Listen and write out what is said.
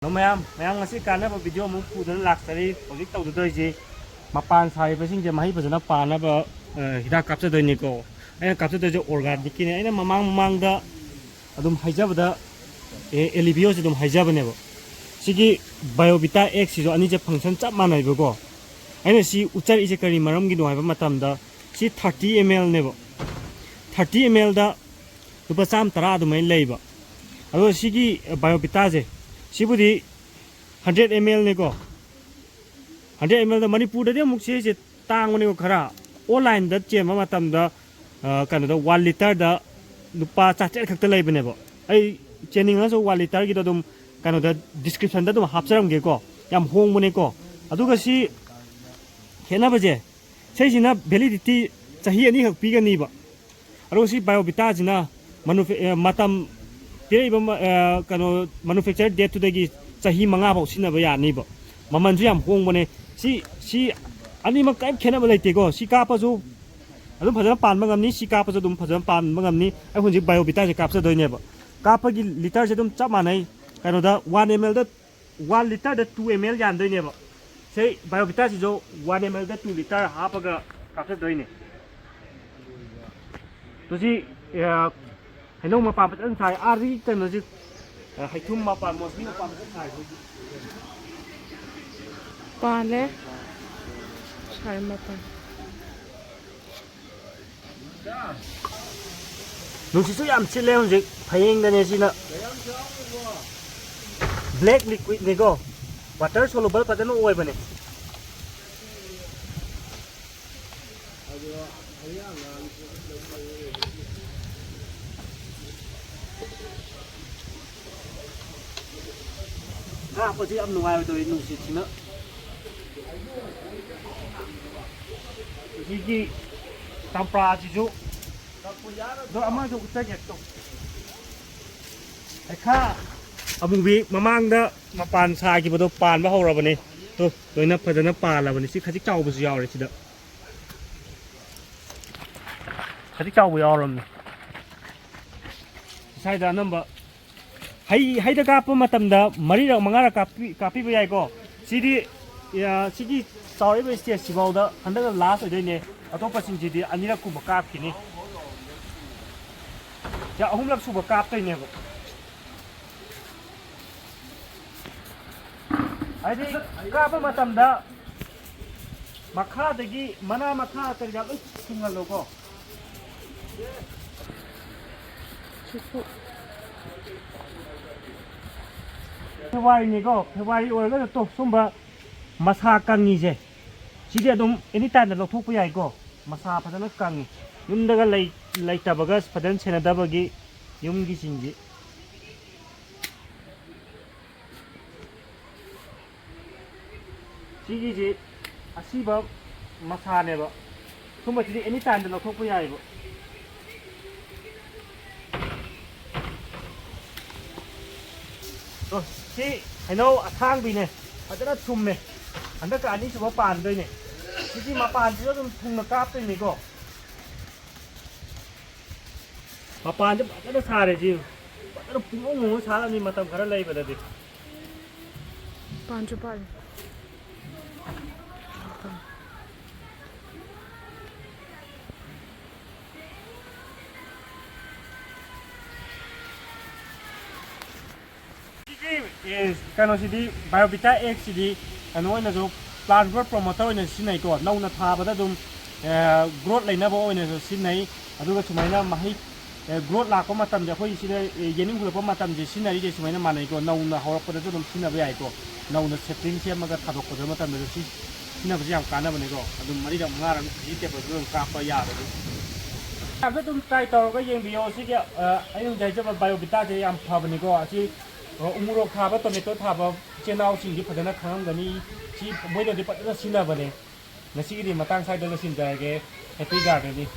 ꯃꯌꯥꯝ ꯉꯁꯤ ꯀꯥꯟꯅꯕ ꯚꯤꯗꯤꯑꯣ ꯑꯃꯨꯛ ꯄꯨꯗꯨꯅ ꯂꯥꯛꯆꯔꯤ ꯍꯧꯖꯤꯛ ꯇꯧꯗꯣꯏꯁꯤ ꯃꯄꯥꯟ ꯁꯥꯔꯤꯕꯁꯤꯡꯁꯦ ꯃꯍꯩ ꯐꯖꯅ ꯄꯥꯟꯅꯕ ꯍꯤꯗꯥꯛ ꯀꯥꯞꯆꯗꯣꯏꯅꯤꯀꯣ ꯑꯩꯅ ꯀꯥꯞꯆꯗꯣꯏꯁꯦ ꯑꯣꯔꯒꯥꯅꯤꯛꯀꯤꯅꯦ ꯑꯩꯅ ꯃꯃꯥꯡꯗ ꯑꯗꯨꯝ ꯍꯥꯏꯖꯕꯗ ꯑꯦꯂꯤꯕꯤꯌꯣꯁꯤ ꯑꯗꯨꯝ ꯍꯥꯏꯖꯕꯅꯦꯕ ꯁꯤꯒꯤ 바이오비타 Xꯁꯤꯁꯨ ꯑꯅꯤꯁꯦ ꯐꯪꯁꯟ ꯆꯞ ꯃꯥꯟꯅꯩꯕꯀꯣ ꯑꯩꯅ ꯁꯤ ꯎꯠꯆꯔꯤꯁꯦ ꯀꯔꯤ ꯃꯔꯝꯒꯤꯅꯣ ꯍꯥꯏꯕ ꯃꯇꯝꯗ ꯁꯤ 30 ml ꯅꯦꯕ 30 ml ꯗ ꯂꯨꯄꯥ 110 ꯑꯗꯨꯃꯥꯏꯅ ꯂꯩꯕ ꯑꯗꯣ ꯁꯤꯒꯤ 바이오비타ꯁꯦ 시부디 100 ml 네고 100 ml 다 머니푸르ꯗꯗꯤ ꯑꯃꯨꯛ ꯁꯤꯁꯦ ꯇꯥꯡꯕꯅꯦꯀꯣ ꯈꯔ ꯑꯣꯟꯂꯥꯏꯟꯗ ꯆꯦꯟꯕ ꯃꯇꯝꯗ ꯀꯩꯅꯣꯗ 1 ꯂꯤꯇꯔꯗ ꯂꯨꯄꯥ 400 ꯈꯛꯇ ꯂꯩꯕꯅꯦꯕ ꯑꯩ ꯆꯦꯟꯅꯤꯡꯉꯁꯨ 1 ꯂꯤꯇꯔꯒꯤꯗꯣ ꯑꯗꯨꯝ ꯀꯩꯅꯣꯗ ꯗꯤꯁꯀ꯭ꯔꯤꯞꯁꯟꯗ ꯑꯗꯨꯝ ꯍꯥꯞꯆꯔꯝꯒꯦꯀꯣ ꯌꯥꯝ ꯍꯣꯡꯕꯅꯦꯀꯣ ꯑꯗꯨꯒ ꯁꯤ ꯈꯦꯠꯅꯕꯁꯦ ꯁꯤꯁꯤꯅ ꯚꯦꯂꯤꯗꯤꯇꯤ ꯆꯍꯤ 2 ꯈꯛ ꯄꯤꯒꯅꯤꯕ ꯑꯗꯨꯒ ꯁꯤ 바이오비타ꯁꯤ나 ꯃꯇꯝ ꯄꯤꯔꯛꯏꯕ ꯀꯩꯅꯣ ꯃꯦꯅꯨꯐꯦꯛꯆꯔ ꯗꯦꯠꯇꯨꯗꯒꯤ ꯆꯍꯤ 5 ꯐꯥꯎ ꯁꯤꯖꯤꯟꯅꯕ ꯌꯥꯅꯤꯕ ꯃꯃꯜꯁꯨ ꯌꯥꯝ ꯍꯣꯡꯕꯅꯦ ꯁꯤ ꯑꯅꯤꯃꯛ ꯀꯔꯤꯝ ꯈꯦꯠꯅꯕ ꯂꯩꯇꯦꯀꯣ ꯁꯤ ꯀꯥꯞꯄꯁꯨ ꯑꯗꯨꯝ ꯐꯖꯅ ꯄꯥꯟꯕ ꯉꯝꯅꯤ ꯁꯤ ꯀꯥꯞꯄꯁꯨ ꯑꯗꯨꯝ ꯐꯖꯅ ꯄꯥꯟꯕ ꯉꯝꯅꯤ ꯑꯩ ꯍꯧꯖꯤꯛ 바이오비타ꯁꯦ ꯀꯥꯞꯆꯗꯣꯏꯅꯦꯕ ꯀꯥꯞꯄꯒꯤ ꯂꯤꯇꯔꯁꯦ ꯑꯗꯨꯝ ꯆꯞ ꯃꯥꯟꯅꯩ ꯀꯩꯅꯣꯗ 1 ml ꯗ 1 ꯂꯤꯇꯔꯗ 2 ml ꯌꯥꯟꯗꯣꯏꯅꯦꯕ ꯁꯤ 바이오비타ꯁꯤꯁꯨ 1 ml ꯗ 2 ꯂꯤꯇꯔ ꯍꯥꯞꯄꯒ ꯀꯥꯞꯆꯗꯣꯏꯅꯦ ꯇꯨꯁꯤ ꯍꯩꯅꯧ ꯃꯄꯥꯟ ꯐꯖꯅ ꯁꯥꯏ ꯑꯥꯔꯗꯒꯤ ꯀꯩꯅꯣꯁꯤ ꯍꯩꯊꯨꯝ ꯃꯄꯥꯟ ꯃꯣꯁꯕꯤ ꯃꯄꯥꯟ ꯐꯖꯅ ꯁꯥꯏ पाले साढ़े मापन ꯅꯨꯡꯁꯤꯠꯁꯨ ꯌꯥꯝ ꯁꯤꯠꯂꯦ ꯍꯧꯖꯤꯛ ꯐꯌꯦꯡꯗꯅꯦ ꯁꯤꯅ ꯕ꯭ꯂꯦꯛ ꯂꯤꯀ꯭ꯋꯤꯗꯅꯤꯀꯣ ꯋꯥꯇꯔ ꯁꯣꯂꯨꯕꯜ ꯐꯖꯅ ꯑꯣꯏꯕꯅꯦ ꯀꯥꯞꯄꯁꯤ ꯌꯥꯝ ꯅꯨꯡꯉꯥꯏꯕꯗꯣ ꯅꯨꯡꯁꯤꯠꯁꯤꯅ ꯁꯤꯒꯤ ꯆꯝꯄ꯭ꯔꯥꯁꯤꯁꯨ ꯑꯗꯣ ꯑꯃꯁꯨ ꯎꯠꯆꯒꯦ ꯇꯧ ꯍꯩꯈꯥ ꯑꯃꯨꯕꯤ ꯃꯃꯥꯡꯗ ꯃꯄꯥꯟ ꯁꯥꯈꯤꯕꯗꯣ ꯄꯥꯟꯕ ꯍꯧꯔꯕꯅꯦ ꯇꯣ ꯂꯣꯏꯅ ꯐꯖꯅ ꯄꯥꯜꯂꯕꯅꯤ ꯁꯤ ꯈꯖꯤꯛ ꯆꯥꯎꯕꯁꯨ ꯌꯥꯎꯔꯦ ꯁꯤꯗ ꯈꯖꯤꯛ ꯆꯥꯎꯕ ꯌꯥꯎꯔꯕꯅꯤ ꯁ꯭ꯋꯥꯏꯗ ꯑꯅꯝꯕ ꯍꯩꯗ ꯀꯥꯞꯄ ꯃꯇꯝꯗ 4ꯔꯛ 5ꯔꯛ ꯀꯥꯞꯄꯤꯕ ꯌꯥꯏꯀꯣ ꯁꯤꯗꯤ ꯁꯤꯒꯤ ꯆꯥꯎꯔꯤꯕ ꯁ꯭ꯇꯦꯖꯁꯤꯐꯥꯎꯗ ꯍꯟꯗꯛꯅ ꯂꯥꯁ ꯑꯣꯏꯗꯣꯏꯅꯦ ꯑꯇꯣꯞꯄꯁꯤꯡꯁꯤꯗꯤ 2ꯔꯛꯀꯨꯝꯕ ꯀꯥꯞꯈꯤꯅꯤ ꯁꯤ 3ꯔꯛ ꯁꯨꯕ ꯀꯥꯞꯇꯣꯏꯅꯦꯕ ꯍꯥꯏꯗꯤ ꯀꯥꯞꯄ ꯃꯇꯝꯗ ꯃꯈꯥꯗꯒꯤ ꯃꯅꯥ ꯃꯈꯥ ꯀꯔꯤꯒ ꯂꯣꯏ ꯊꯨꯡꯍꯜꯂꯣꯀꯣ ꯐꯦꯕꯋꯥꯔꯤꯅꯤꯀꯣ ꯐꯦꯕꯋꯥꯔꯤ ꯑꯣꯏꯔꯒꯁꯨ ꯁꯨꯝꯕ ꯃꯁꯥ ꯀꯪꯉꯤꯁꯦ ꯁꯤꯗꯤ ꯑꯗꯨꯝ ꯑꯦꯅꯤ ꯇꯥꯏꯝꯗ ꯂꯧꯊꯣꯛꯄ ꯌꯥꯏꯀꯣ ꯃꯁꯥ ꯐꯖꯅ ꯀꯪꯉꯤ ꯌꯨꯝꯗꯒ ꯂꯩꯇꯕꯒ ꯐꯖꯅ ꯁꯦꯟꯅꯗꯕꯒꯤ ꯌꯨꯝꯒꯤꯁꯤꯡꯁꯤ ꯁꯤꯒꯤꯁꯤ ꯑꯁꯤꯕ ꯃꯁꯥꯅꯦꯕ ꯁꯨꯝꯕꯁꯤꯗꯤ ꯑꯦꯅꯤ ꯇꯥꯏꯝꯗ ꯂꯧꯊꯣꯛꯄ ꯌꯥꯏꯕ ꯁꯤ ꯍꯩꯅꯧ ꯑꯁꯥꯡꯕꯤꯅꯦ ꯐꯖꯅ ꯊꯨꯝꯃꯦ ꯍꯟꯗꯛꯀ 2ꯁꯨꯕ ꯄꯥꯟꯗꯣꯏꯅꯦ ꯁꯤꯒꯤ ꯃꯄꯥꯟꯁꯤꯁꯨ ꯑꯗꯨꯝ ꯊꯨꯝꯅ ꯀꯥꯞꯇꯣꯏꯅꯤꯀꯣ ꯃꯄꯥꯟꯁꯦ ꯐꯖꯅ ꯁꯥꯔꯦ ꯁꯤ ꯐꯖꯅ ꯄꯨꯡꯉꯣꯡ ꯁꯥꯔꯅꯤ ꯃꯇꯝ ꯈꯔ ꯂꯩꯕꯗꯗꯤ पाँच पाले ꯀꯩꯅꯣꯁꯤꯗꯤ 바이오비타 Xꯁꯤꯗꯤ ꯀꯩꯅꯣ ꯑꯣꯏꯅꯁꯨ ꯄ꯭ꯂꯥꯟ ꯒ꯭ꯔꯣꯠ ꯄ꯭ꯔꯣꯃꯣꯇꯔ ꯑꯣꯏꯅ ꯁꯤꯖꯤꯟꯅꯩꯀꯣ ꯅꯧꯅ ꯊꯥꯕꯗ ꯑꯗꯨꯝ ꯒ꯭ꯔꯣꯠ ꯂꯩꯅꯕ ꯑꯣꯏꯅꯁꯨ ꯁꯤꯖꯤꯟꯅꯩ ꯑꯗꯨꯒ ꯁꯨꯃꯥꯏꯅ ꯃꯍꯩ ꯒ꯭ꯔꯣꯠ ꯂꯥꯛꯄ ꯃꯇꯝꯗ ꯑꯩꯈꯣই ꯁꯤꯗ ꯌꯦꯅꯤꯡ ꯍꯨꯜꯂꯛꯄ ꯃꯇꯝꯁꯦ ꯁꯤꯖꯤꯟꯅꯔꯤꯁꯦ ꯁꯨꯃꯥꯏꯅ ꯃꯥꯟꯅꯩꯀꯣ ꯅꯧꯅ ꯍꯧꯔꯛꯄꯗꯁꯨ ꯑꯗꯨꯝ ꯁꯤꯖꯤꯟꯅꯕ ꯌꯥꯏꯀꯣ ꯅꯧꯅ ꯁꯦꯞꯂꯤꯡ ꯁꯦꯝꯃꯒ ꯊꯥꯗꯣꯛꯄꯗ ꯃꯇꯝꯗꯁꯨ ꯁꯤꯖꯤꯟꯅꯕꯁꯦ ꯌꯥꯝ ꯀꯥꯟꯅꯕꯅꯦꯀꯣ ꯑꯗꯨꯝ 4ꯔꯛ 5ꯔꯛ ꯚꯤꯖꯤꯇꯦꯕꯜꯁꯨ ꯑꯗꯨꯝ ꯀꯥꯞꯄ ꯌꯥꯕꯅꯤ ꯑꯗꯨꯝ ꯇ꯭ꯔꯥꯏ ꯇꯧꯔꯒ ꯌꯦꯡꯕꯤꯌꯣ ꯁꯤꯒꯤ ꯑꯩꯅ ꯍꯧꯖꯤꯛ ꯍꯥꯏꯖꯕ 바이오비타ꯁꯦ ꯌꯥꯝ ꯐꯕꯅꯤꯀꯣ ꯑꯁꯤ ꯎꯃꯣꯔꯣꯛ ꯊꯥꯕ ꯇꯣꯃꯦꯇꯣ ꯊꯥꯕ ꯏꯆꯤꯜ ꯏꯅꯥꯎꯁꯤꯡꯗꯤ ꯐꯖꯅ ꯈꯪꯉꯝꯒꯅꯤ ꯁꯤ ꯃꯣꯏꯅꯗꯤ ꯐꯖꯅ ꯁꯤꯖꯤꯟꯅꯕꯅꯦ ꯉꯁꯤꯒꯤꯗꯤ ꯃꯇꯥꯡ ꯁ꯭ꯋꯥꯏꯗ ꯂꯣꯏꯁꯤꯟꯖꯔꯒꯦ ꯍꯦꯄꯤ ꯒꯥꯔꯗꯦꯅꯤꯡ